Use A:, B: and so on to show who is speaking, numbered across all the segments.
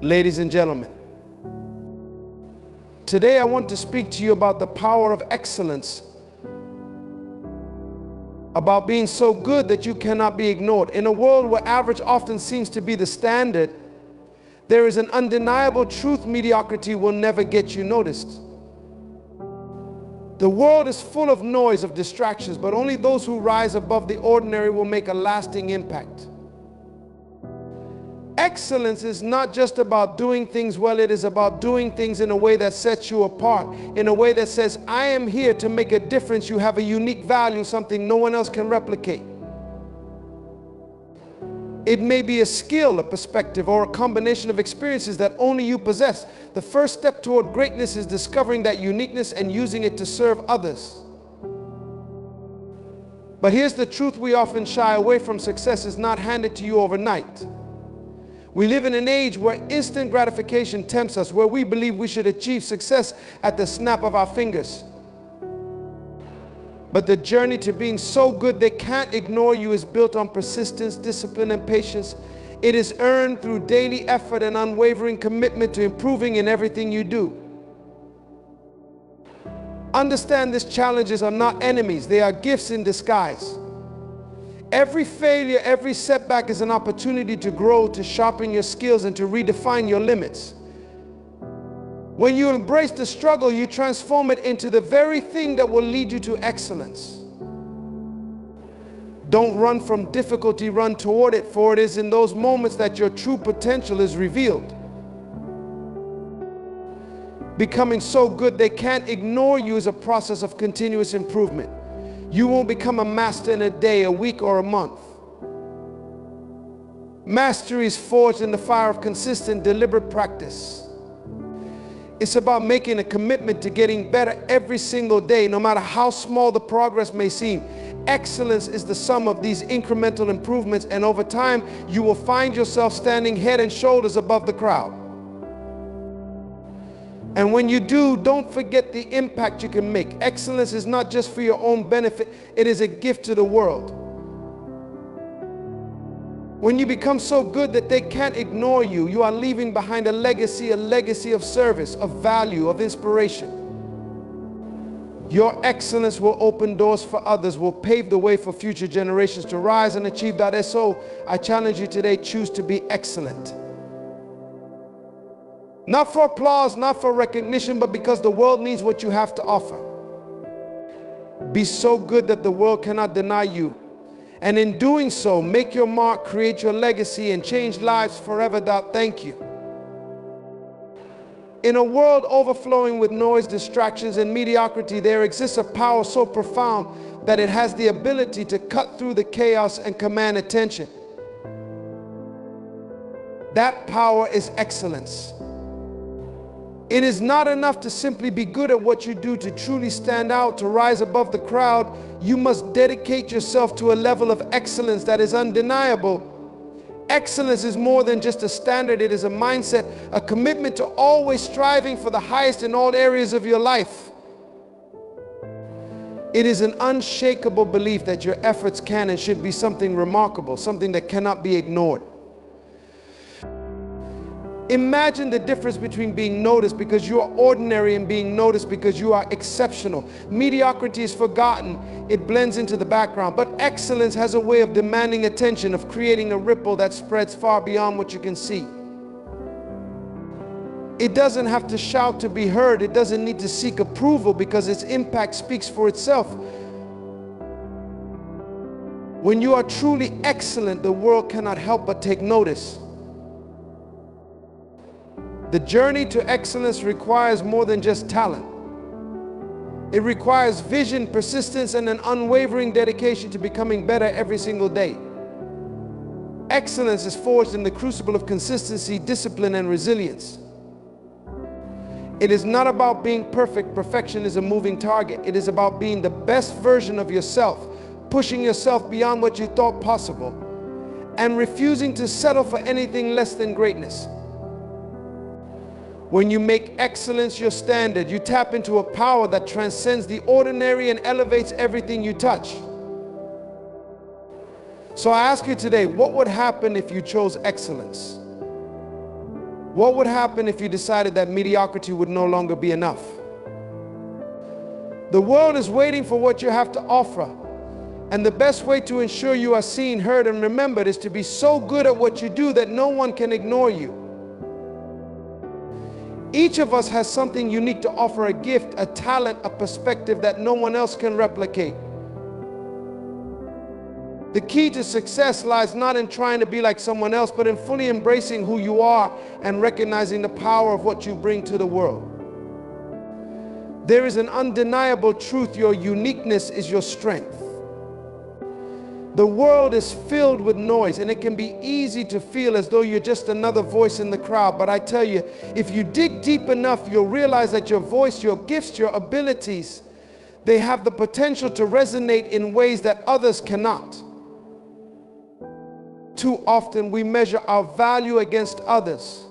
A: Ladies and gentlemen, today I want to speak to you about the power of excellence, about being so good that you cannot be ignored. In a world where average often seems to be the standard, there is an undeniable truth: mediocrity will never get you noticed. The world is full of noise, of distractions, but only those who rise above the ordinary will make a lasting impact. Excellence is not just about doing things well, it is about doing things in a way that sets you apart, in a way that says, I am here to make a difference. You have a unique value, something no one else can replicate. It may be a skill, a perspective, or a combination of experiences that only you possess. The first step toward greatness is discovering that uniqueness and using it to serve others. But here's the truth: we often shy away from. Success is not handed to you overnight. We live in an age where instant gratification tempts us, where we believe we should achieve success at the snap of our fingers. But the journey to being so good they can't ignore you is built on persistence, discipline, and patience. It is earned through daily effort and unwavering commitment to improving in everything you do. Understand, these challenges are not enemies, they are gifts in disguise. Every failure, every setback is an opportunity to grow, to sharpen your skills, and to redefine your limits. When you embrace the struggle, you transform it into the very thing that will lead you to excellence. Don't run from difficulty, run toward it, for it is in those moments that your true potential is revealed. Becoming so good they can't ignore you is a process of continuous improvement. You won't become a master in a day, a week, or a month. Mastery is forged in the fire of consistent, deliberate practice. It's about making a commitment to getting better every single day, no matter how small the progress may seem. Excellence is the sum of these incremental improvements, and over time, you will find yourself standing head and shoulders above the crowd. And when you do, don't forget the impact you can make. Excellence is not just for your own benefit, it is a gift to the world. When you become so good that they can't ignore you, you are leaving behind a legacy of service, of value, of inspiration. Your excellence will open doors for others, will pave the way for future generations to rise and achieve that. So I challenge you today: choose to be excellent. Not for applause, not for recognition, but because the world needs what you have to offer. Be so good that the world cannot deny you. And in doing so, make your mark, create your legacy, and change lives forever. Thank you. In a world overflowing with noise, distractions, and mediocrity, there exists a power so profound that it has the ability to cut through the chaos and command attention. That power is excellence. It is not enough to simply be good at what you do. To truly stand out, to rise above the crowd, you must dedicate yourself to a level of excellence that is undeniable. Excellence is more than just a standard, it is a mindset, a commitment to always striving for the highest in all areas of your life. It is an unshakable belief that your efforts can and should be something remarkable, something that cannot be ignored. Imagine the difference between being noticed because you are ordinary and being noticed because you are exceptional. Mediocrity is forgotten, it blends into the background, but excellence has a way of demanding attention, of creating a ripple that spreads far beyond what you can see. It doesn't have to shout to be heard, it doesn't need to seek approval because its impact speaks for itself. When you are truly excellent, the world cannot help but take notice. The journey to excellence requires more than just talent. It requires vision, persistence, and an unwavering dedication to becoming better every single day. Excellence is forged in the crucible of consistency, discipline, and resilience. It is not about being perfect. Perfection is a moving target. It is about being the best version of yourself, pushing yourself beyond what you thought possible, and refusing to settle for anything less than greatness. When you make excellence your standard, you tap into a power that transcends the ordinary and elevates everything you touch. So I ask you today, what would happen if you chose excellence? What would happen if you decided that mediocrity would no longer be enough? The world is waiting for what you have to offer. And the best way to ensure you are seen, heard, and remembered is to be so good at what you do that no one can ignore you. Each of us has something unique to offer, a gift, a talent, a perspective that no one else can replicate. The key to success lies not in trying to be like someone else, but in fully embracing who you are and recognizing the power of what you bring to the world. There is an undeniable truth: your uniqueness is your strength. The world is filled with noise, and it can be easy to feel as though you're just another voice in the crowd. But I tell you, if you dig deep enough, you'll realize that your voice, your gifts, your abilities, they have the potential to resonate in ways that others cannot. Too often we measure our value against others.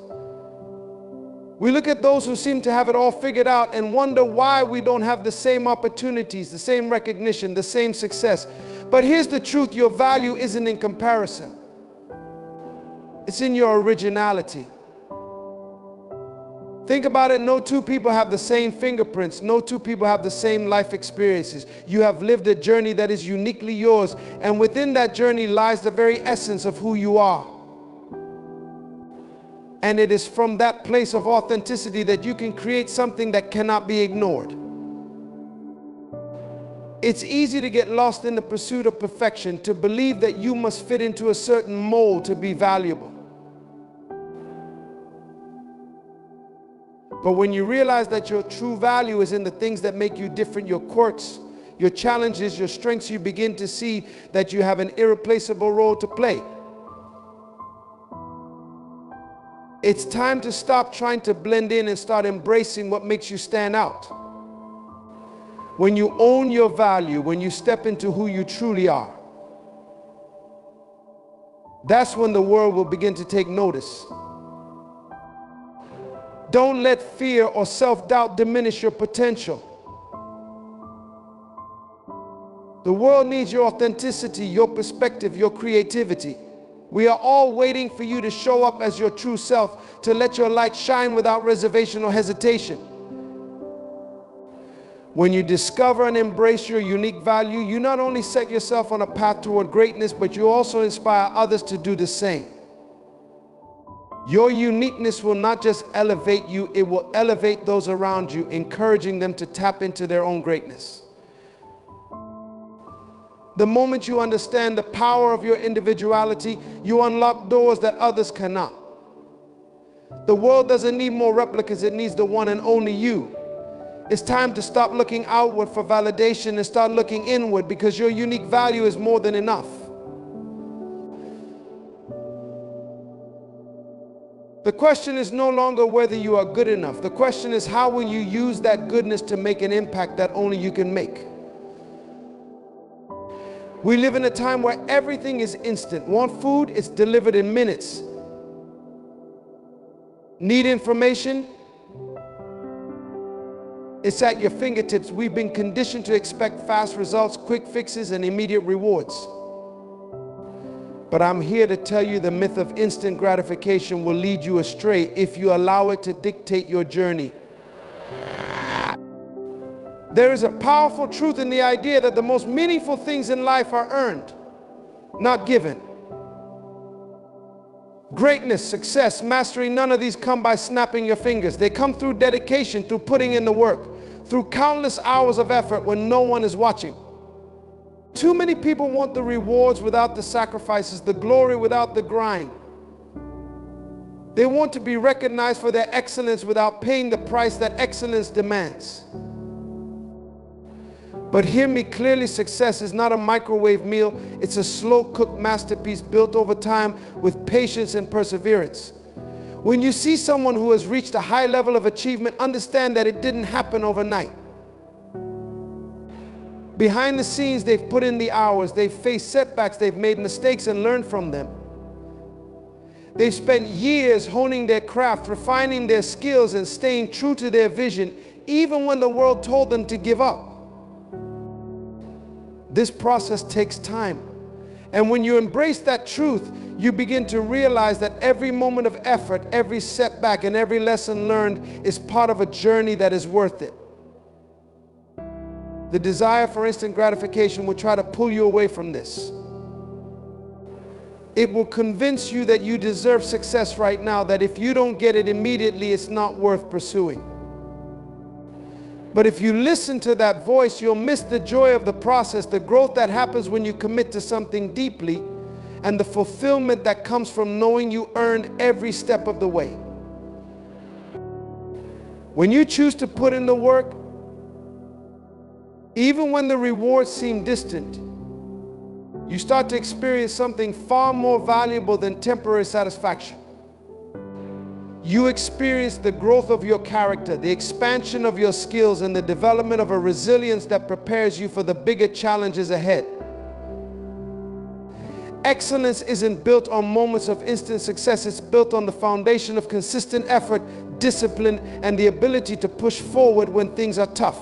A: We look at those who seem to have it all figured out and wonder why we don't have the same opportunities, the same recognition, the same success. But here's the truth: your value isn't in comparison. It's in your originality. Think about it. No two people have the same fingerprints. No two people have the same life experiences. You have lived a journey that is uniquely yours, and within that journey lies the very essence of who you are. And it is from that place of authenticity that you can create something that cannot be ignored. It's easy to get lost in the pursuit of perfection, to believe that you must fit into a certain mold to be valuable. But when you realize that your true value is in the things that make you different, your quirks, your challenges, your strengths, you begin to see that you have an irreplaceable role to play. It's time to stop trying to blend in and start embracing what makes you stand out. When you own your value, when you step into who you truly are, that's when the world will begin to take notice. Don't let fear or self-doubt diminish your potential. The world needs your authenticity, your perspective, your creativity. We are all waiting for you to show up as your true self, to let your light shine without reservation or hesitation. When you discover and embrace your unique value, you not only set yourself on a path toward greatness, but you also inspire others to do the same. Your uniqueness will not just elevate you, it will elevate those around you, encouraging them to tap into their own greatness. The moment you understand the power of your individuality, you unlock doors that others cannot. The world doesn't need more replicas, it needs the one and only you. It's time to stop looking outward for validation and start looking inward, because your unique value is more than enough. The question is no longer whether you are good enough. The question is, how will you use that goodness to make an impact that only you can make? We live in a time where everything is instant. Want food? It's delivered in minutes. Need information? It's at your fingertips. We've been conditioned to expect fast results, quick fixes, and immediate rewards. But I'm here to tell you the myth of instant gratification will lead you astray if you allow it to dictate your journey. There is a powerful truth in the idea that the most meaningful things in life are earned, not given. Greatness, success, mastery, none of these come by snapping your fingers. They come through dedication, through putting in the work, through countless hours of effort when no one is watching. Too many people want the rewards without the sacrifices, the glory without the grind. They want to be recognized for their excellence without paying the price that excellence demands. But hear me clearly, success is not a microwave meal. It's a slow-cooked masterpiece built over time with patience and perseverance. When you see someone who has reached a high level of achievement, understand that it didn't happen overnight. Behind the scenes, they've put in the hours, they've faced setbacks, they've made mistakes and learned from them. They've spent years honing their craft, refining their skills, and staying true to their vision, even when the world told them to give up. This process takes time, And when you embrace that truth, you begin to realize that every moment of effort, every setback, and every lesson learned is part of a journey that is worth it. The desire for instant gratification will try to pull you away from this. It will convince you that you deserve success right now, that if you don't get it immediately, it's not worth pursuing. But if you listen to that voice, you'll miss the joy of the process, the growth that happens when you commit to something deeply, and the fulfillment that comes from knowing you earned every step of the way. When you choose to put in the work, even when the rewards seem distant, you start to experience something far more valuable than temporary satisfaction. You experience the growth of your character, the expansion of your skills, and the development of a resilience that prepares you for the bigger challenges ahead. Excellence isn't built on moments of instant success. It's built on the foundation of consistent effort, discipline, and the ability to push forward when things are tough.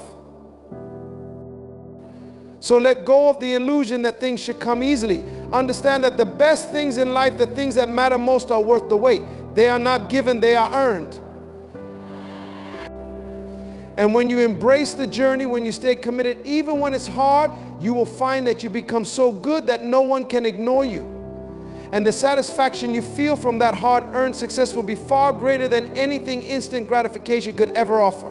A: So let go of the illusion that things should come easily. Understand that the best things in life, the things that matter most, are worth the wait. They are not given, they are earned. And when you embrace the journey, when you stay committed, even when it's hard, you will find that you become so good that no one can ignore you. And the satisfaction you feel from that hard-earned success will be far greater than anything instant gratification could ever offer.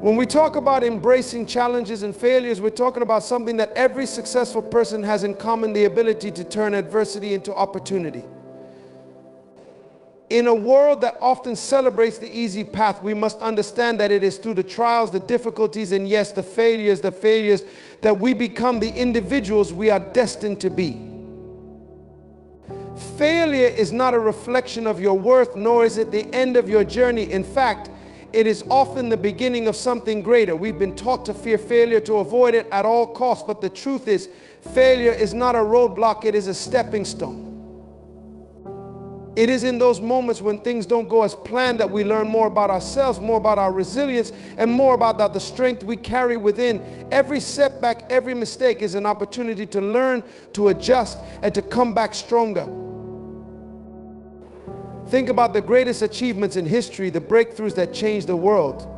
A: When we talk about embracing challenges and failures, we're talking about something that every successful person has in common: the ability to turn adversity into opportunity. In a world that often celebrates the easy path, we must understand that it is through the trials, the difficulties, and yes, the failures that we become the individuals we are destined to be. Failure is not a reflection of your worth, nor is it the end of your journey. In fact, it is often the beginning of something greater. We've been taught to fear failure, to avoid it at all costs, but the truth is, failure is not a roadblock, it is a stepping stone. It is in those moments when things don't go as planned that we learn more about ourselves, more about our resilience, and more about the strength we carry within. Every setback, every mistake is an opportunity to learn, to adjust, and to come back stronger. Think about the greatest achievements in history, the breakthroughs that changed the world.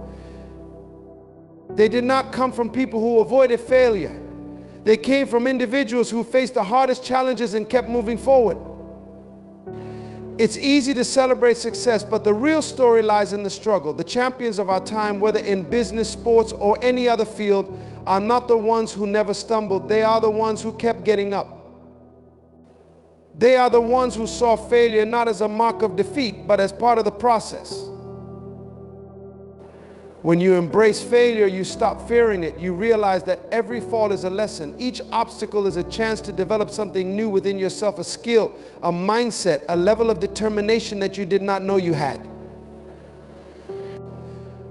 A: They did not come from people who avoided failure. They came from individuals who faced the hardest challenges and kept moving forward. It's easy to celebrate success, but the real story lies in the struggle. The champions of our time, whether in business, sports, or any other field, are not the ones who never stumbled. They are the ones who kept getting up. They are the ones who saw failure not as a mark of defeat, but as part of the process. When you embrace failure, you stop fearing it. You realize that every fall is a lesson. Each obstacle is a chance to develop something new within yourself, a skill, a mindset, a level of determination that you did not know you had.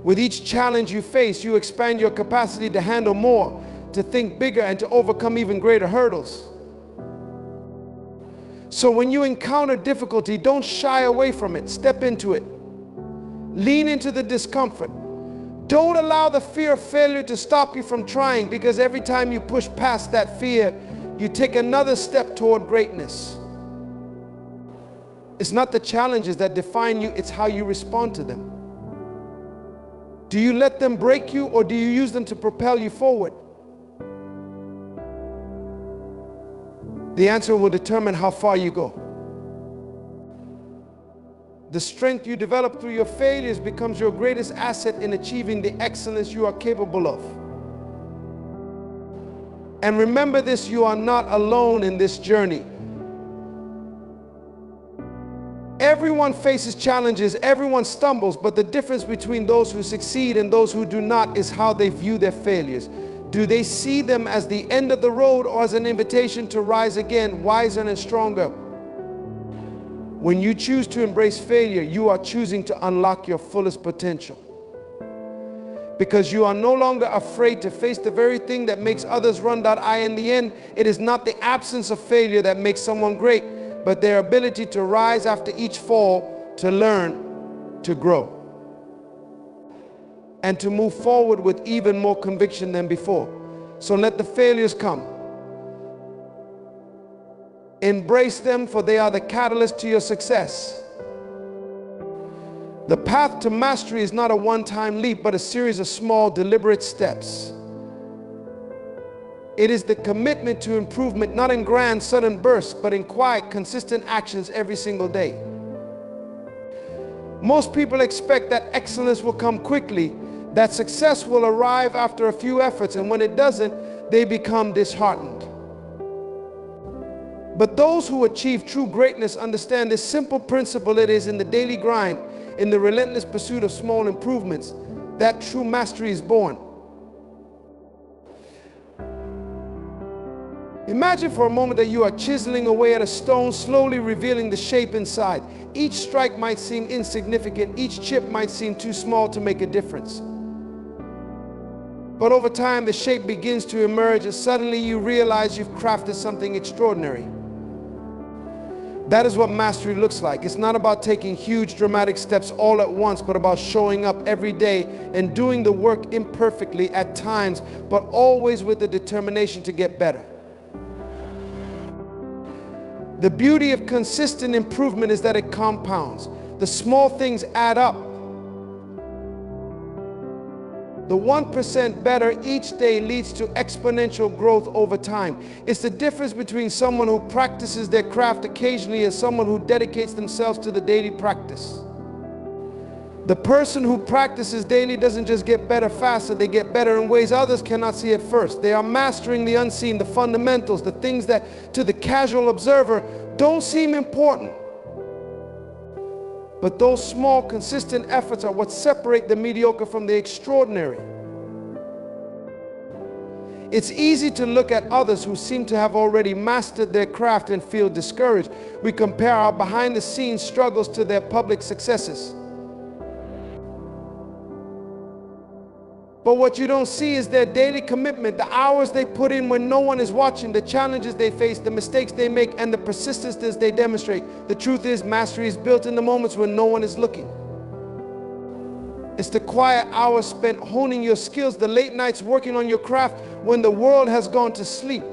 A: With each challenge you face, you expand your capacity to handle more, to think bigger, and to overcome even greater hurdles. So when you encounter difficulty, don't shy away from it. Step into it. Lean into the discomfort. Don't allow the fear of failure to stop you from trying, because every time you push past that fear, you take another step toward greatness. It's not the challenges that define you, it's how you respond to them. Do you let them break you, or do you use them to propel you forward? The answer will determine how far you go. The strength you develop through your failures becomes your greatest asset in achieving the excellence you are capable of. And remember this, you are not alone in this journey. Everyone faces challenges, everyone stumbles, but the difference between those who succeed and those who do not is how they view their failures. Do they see them as the end of the road, or as an invitation to rise again, wiser and stronger? When you choose to embrace failure, you are choosing to unlock your fullest potential. Because you are no longer afraid to face the very thing that makes others run that eye. In the end, it is not the absence of failure that makes someone great, but their ability to rise after each fall, to learn, to grow, and to move forward with even more conviction than before. So let the failures come. Embrace them, for they are the catalyst to your success. The path to mastery is not a one-time leap, but a series of small, deliberate steps. It is the commitment to improvement, not in grand, sudden bursts, but in quiet, consistent actions every single day. Most people expect that excellence will come quickly, that success will arrive after a few efforts, and when it doesn't, they become disheartened. But those who achieve true greatness understand this simple principle: it is in the daily grind, in the relentless pursuit of small improvements, that true mastery is born. Imagine for a moment that you are chiseling away at a stone, slowly revealing the shape inside. Each strike might seem insignificant, each chip might seem too small to make a difference. But over time, the shape begins to emerge, and suddenly you realize you've crafted something extraordinary. That is what mastery looks like. It's not about taking huge, dramatic steps all at once, but about showing up every day and doing the work imperfectly at times, but always with the determination to get better. The beauty of consistent improvement is that it compounds. The small things add up. The 1% better each day leads to exponential growth over time. It's the difference between someone who practices their craft occasionally and someone who dedicates themselves to the daily practice. The person who practices daily doesn't just get better faster, they get better in ways others cannot see at first. They are mastering the unseen, the fundamentals, the things that to the casual observer don't seem important. But those small, consistent efforts are what separate the mediocre from the extraordinary. It's easy to look at others who seem to have already mastered their craft and feel discouraged. We compare our behind-the-scenes struggles to their public successes. But what you don't see is their daily commitment, the hours they put in when no one is watching, the challenges they face, the mistakes they make, and the persistence they demonstrate. The truth is, mastery is built in the moments when no one is looking. It's the quiet hours spent honing your skills, the late nights working on your craft when the world has gone to sleep.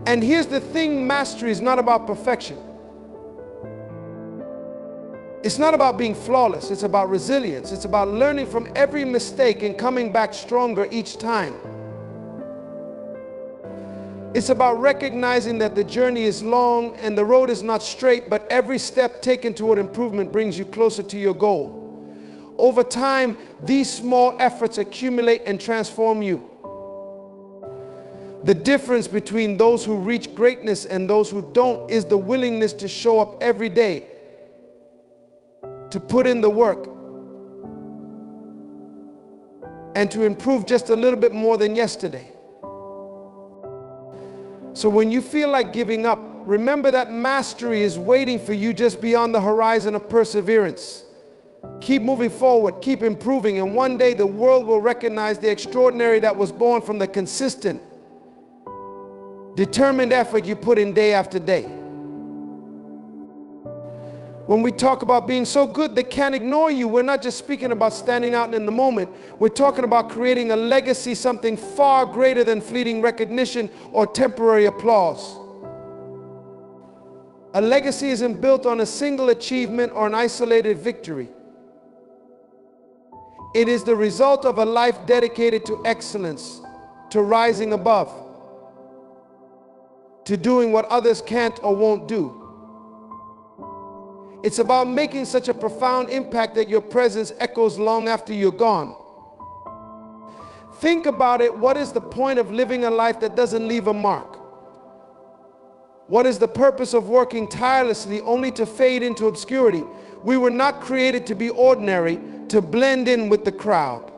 A: And here's the thing, mastery is not about perfection. It's not about being flawless, it's about resilience. It's about learning from every mistake and coming back stronger each time. It's about recognizing that the journey is long and the road is not straight, but every step taken toward improvement brings you closer to your goal. Over time, these small efforts accumulate and transform you. The difference between those who reach greatness and those who don't is the willingness to show up every day, to put in the work, and to improve just a little bit more than yesterday. So when you feel like giving up, remember that mastery is waiting for you just beyond the horizon of perseverance. Keep moving forward, keep improving, and one day the world will recognize the extraordinary that was born from the consistent, determined effort you put in day after day. When we talk about being so good they can't ignore you, we're not just speaking about standing out in the moment. We're talking about creating a legacy, something far greater than fleeting recognition or temporary applause. A legacy isn't built on a single achievement or an isolated victory. It is the result of a life dedicated to excellence, to rising above, to doing what others can't or won't do. It's about making such a profound impact that your presence echoes long after you're gone. Think about it. What is the point of living a life that doesn't leave a mark? What is the purpose of working tirelessly only to fade into obscurity? We were not created to be ordinary, to blend in with the crowd.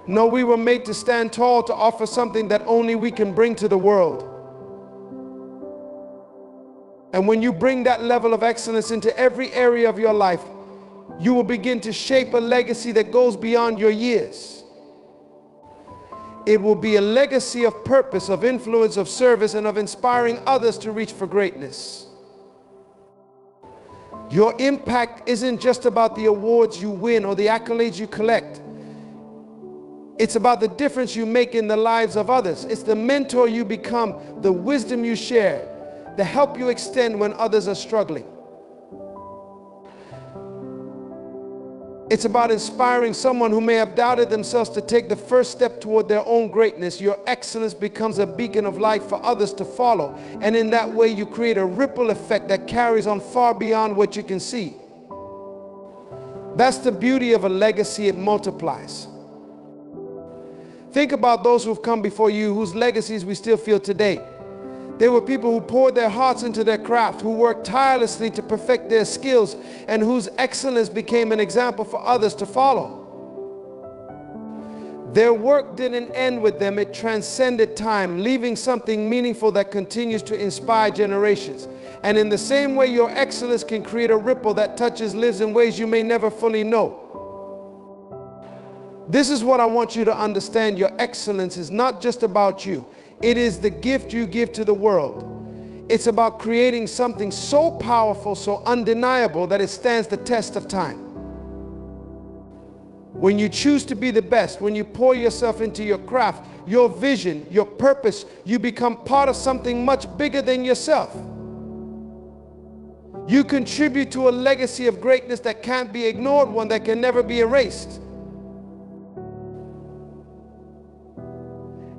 A: No, we were made to stand tall, to offer something that only we can bring to the world. And when you bring that level of excellence into every area of your life, you will begin to shape a legacy that goes beyond your years. It will be a legacy of purpose, of influence, of service, and of inspiring others to reach for greatness. Your impact isn't just about the awards you win or the accolades you collect. It's about the difference you make in the lives of others. It's the mentor you become, the wisdom you share, the help you extend when others are struggling. It's about inspiring someone who may have doubted themselves to take the first step toward their own greatness. Your excellence becomes a beacon of light for others to follow. And in that way, you create a ripple effect that carries on far beyond what you can see. That's the beauty of a legacy. It multiplies. Think about those who've come before you, whose legacies we still feel today. They were people who poured their hearts into their craft, who worked tirelessly to perfect their skills, and whose excellence became an example for others to follow. Their work didn't end with them, it transcended time, leaving something meaningful that continues to inspire generations. And in the same way, your excellence can create a ripple that touches lives in ways you may never fully know. This is what I want you to understand. Your excellence is not just about you. It is the gift you give to the world. It's about creating something so powerful, so undeniable that it stands the test of time. When you choose to be the best, when you pour yourself into your craft, your vision, your purpose, you become part of something much bigger than yourself. You contribute to a legacy of greatness that can't be ignored, one that can never be erased.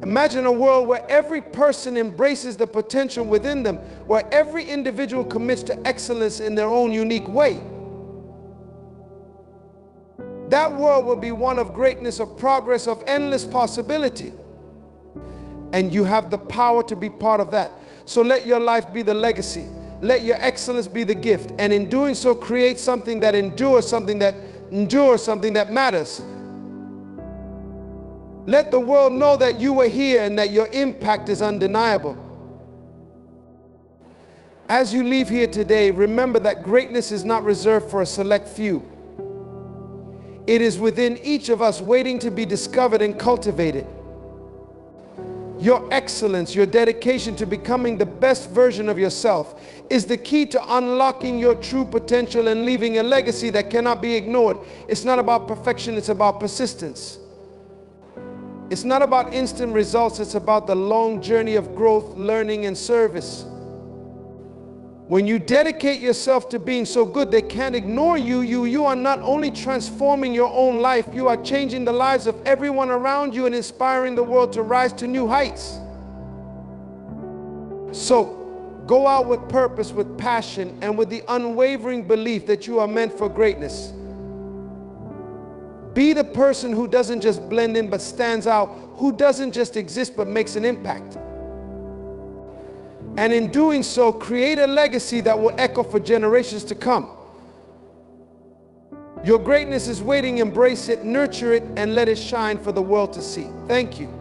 A: Imagine a world where every person embraces the potential within them, where every individual commits to excellence in their own unique way. That world will be one of greatness, of progress, of endless possibility. And you have the power to be part of that. So let your life be the legacy. Let your excellence be the gift. And in doing so, create something that endures, something that matters. Let the world know that you were here and that your impact is undeniable. As you leave here today, remember that greatness is not reserved for a select few. It is within each of us, waiting to be discovered and cultivated. Your excellence, your dedication to becoming the best version of yourself is the key to unlocking your true potential and leaving a legacy that cannot be ignored. It's not about perfection, it's about persistence. It's not about instant results, it's about the long journey of growth, learning, and service. When you dedicate yourself to being so good they can't ignore you, you are not only transforming your own life, you are changing the lives of everyone around you and inspiring the world to rise to new heights. So, go out with purpose, with passion, and with the unwavering belief that you are meant for greatness. Be the person who doesn't just blend in but stands out, who doesn't just exist but makes an impact. And in doing so, create a legacy that will echo for generations to come. Your greatness is waiting. Embrace it, nurture it, and let it shine for the world to see. Thank you.